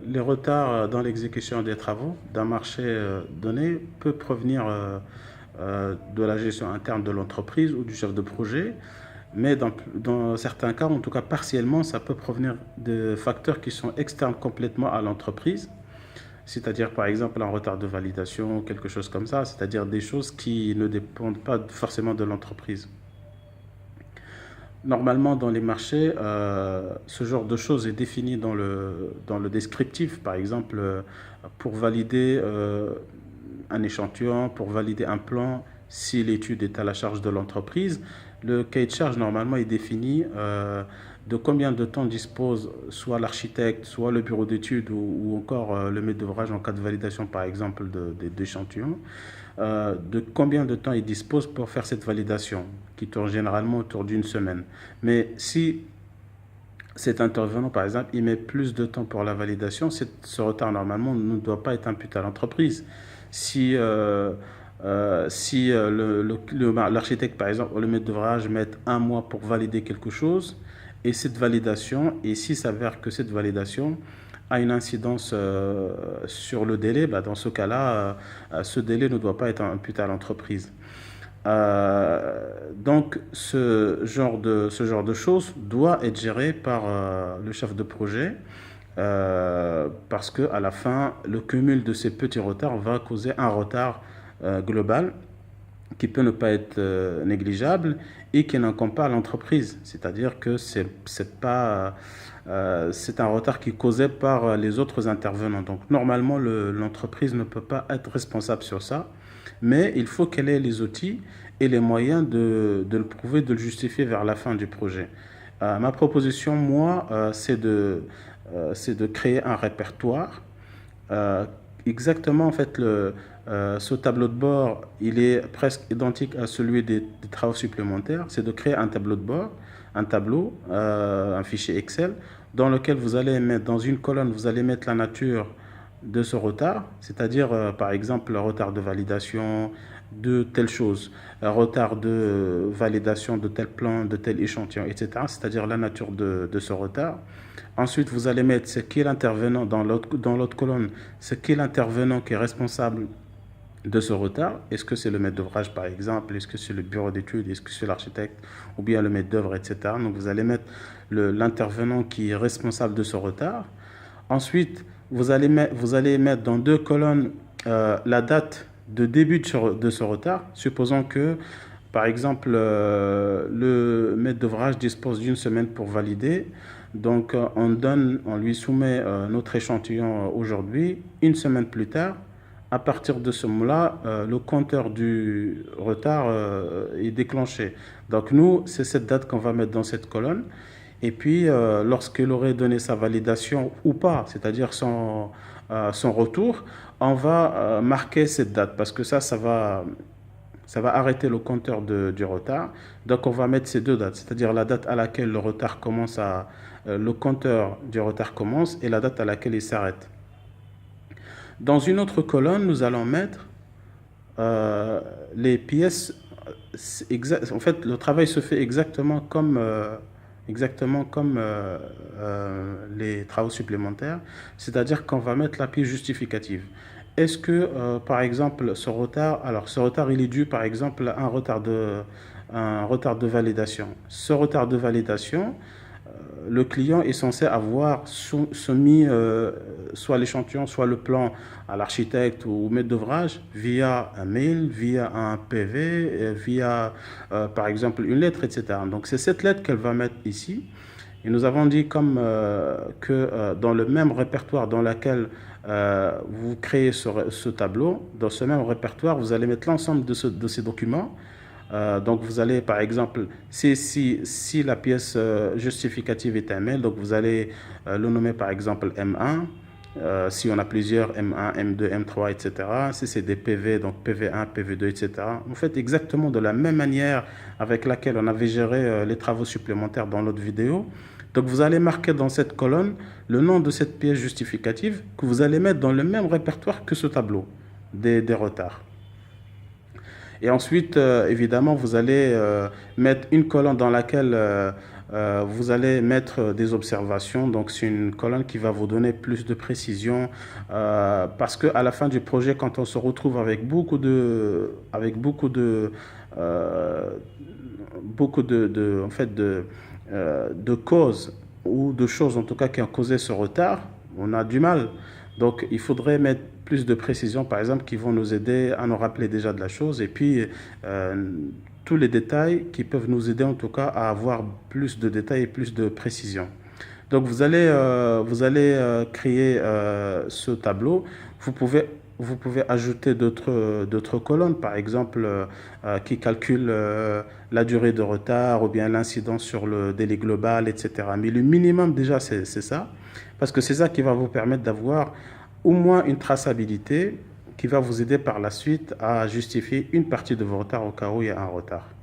les retards dans l'exécution des travaux d'un marché donné peut provenir de la gestion interne de l'entreprise ou du chef de projet, mais dans certains cas, en tout cas partiellement, ça peut provenir de facteurs qui sont externes complètement à l'entreprise, c'est-à-dire par exemple un retard de validation, quelque chose comme ça, c'est-à-dire des choses qui ne dépendent pas forcément de l'entreprise. Normalement, dans les marchés, ce genre de choses est défini dans le descriptif. Par exemple, pour valider un échantillon, pour valider un plan, si l'étude est à la charge de l'entreprise, le cahier de charge, normalement, est défini de combien de temps dispose soit l'architecte, soit le bureau d'études ou encore le maître d'ouvrage en cas de validation, par exemple, d'échantillons, de combien de temps il dispose pour faire cette validation, qui tourne généralement autour d'une semaine. Mais si cet intervenant, par exemple, il met plus de temps pour la validation, ce retard, normalement, ne doit pas être imputé à l'entreprise. Si l'architecte, par exemple, ou le maître d'ouvrage met un mois pour valider quelque chose, et cette validation, et s'il s'avère que cette validation a une incidence sur le délai, bah, dans ce cas-là, ce délai ne doit pas être imputé à l'entreprise. Donc, ce genre de choses doit être géré par le chef de projet parce que à la fin, le cumul de ces petits retards va causer un retard global qui peut ne pas être négligeable et qui n'incombe pas à l'entreprise. C'est-à-dire que c'est un retard qui est causé par les autres intervenants. Donc normalement, l'entreprise ne peut pas être responsable sur ça, mais il faut qu'elle ait les outils et les moyens de le prouver, de le justifier vers la fin du projet. Ma proposition, moi, c'est de créer un répertoire. Euh, Exactement, en fait, ce tableau de bord, il est presque identique à celui des travaux supplémentaires. C'est de créer un tableau de bord, un fichier Excel, dans lequel vous allez mettre, dans une colonne, vous allez mettre la nature de ce retard, c'est-à-dire, par exemple, le retard de validation de telle chose, un retard de validation de tel plan, de tel échantillon, etc., c'est-à-dire la nature de ce retard. Ensuite, vous allez mettre ce qui est l'intervenant dans l'autre colonne, ce qui est l'intervenant qui est responsable de ce retard. Est-ce que c'est le maître d'ouvrage, par exemple? Est-ce que c'est le bureau d'études? Est-ce que c'est l'architecte? Ou bien le maître d'œuvre, etc. Donc, vous allez mettre l'intervenant qui est responsable de ce retard. Ensuite, vous allez mettre dans deux colonnes la date de début de ce retard. Supposons que, par exemple, le maître d'ouvrage dispose d'une semaine pour valider. Donc, on lui soumet notre échantillon aujourd'hui. Une semaine plus tard, à partir de ce moment-là, le compteur du retard est déclenché. Donc, nous, c'est cette date qu'on va mettre dans cette colonne. Et puis, lorsqu'il aurait donné sa validation ou pas, c'est-à-dire son retour, on va marquer cette date parce que ça va arrêter le compteur du retard. Donc, on va mettre ces deux dates, c'est-à-dire la date à laquelle le compteur du retard commence et la date à laquelle il s'arrête. Dans une autre colonne, nous allons mettre les pièces. En fait, le travail se fait exactement comme les travaux supplémentaires, c'est-à-dire qu'on va mettre la pièce justificative. Est-ce que, par exemple, ce retard, il est dû, par exemple, à un retard de validation. Ce retard de validation, le client est censé avoir soumis soit l'échantillon, soit le plan à l'architecte ou au maître d'ouvrage via un mail, via un PV, via par exemple une lettre, etc. Donc c'est cette lettre qu'elle va mettre ici. Et nous avons dit comme que dans le même répertoire dans lequel vous créez ce tableau, dans ce même répertoire, vous allez mettre l'ensemble de ces documents. Donc vous allez par exemple, si la pièce justificative est un mail, donc vous allez le nommer par exemple M1, si on a plusieurs M1, M2, M3, etc. Si c'est des PV, donc PV1, PV2, etc. Vous faites exactement de la même manière avec laquelle on avait géré les travaux supplémentaires dans l'autre vidéo. Donc vous allez marquer dans cette colonne le nom de cette pièce justificative que vous allez mettre dans le même répertoire que ce tableau des retards. Et ensuite, évidemment, vous allez mettre une colonne dans laquelle vous allez mettre des observations. Donc, c'est une colonne qui va vous donner plus de précision parce qu'à la fin du projet, quand on se retrouve avec euh, en fait, de causes ou de choses en tout cas qui ont causé ce retard, on a du mal. Donc, il faudrait mettre plus de précisions, par exemple, qui vont nous aider à nous rappeler déjà de la chose et puis euh, tous les détails qui peuvent nous aider en tout cas à avoir plus de détails et plus de précision. Donc vous allez créer ce tableau. Vous pouvez, vous pouvez ajouter d'autres colonnes, par exemple, qui calculent la durée de retard ou bien l'incidence sur le délai global, etc. Mais le minimum déjà, c'est ça, parce que c'est ça qui va vous permettre d'avoir au moins une traçabilité qui va vous aider par la suite à justifier une partie de vos retards au cas où il y a un retard.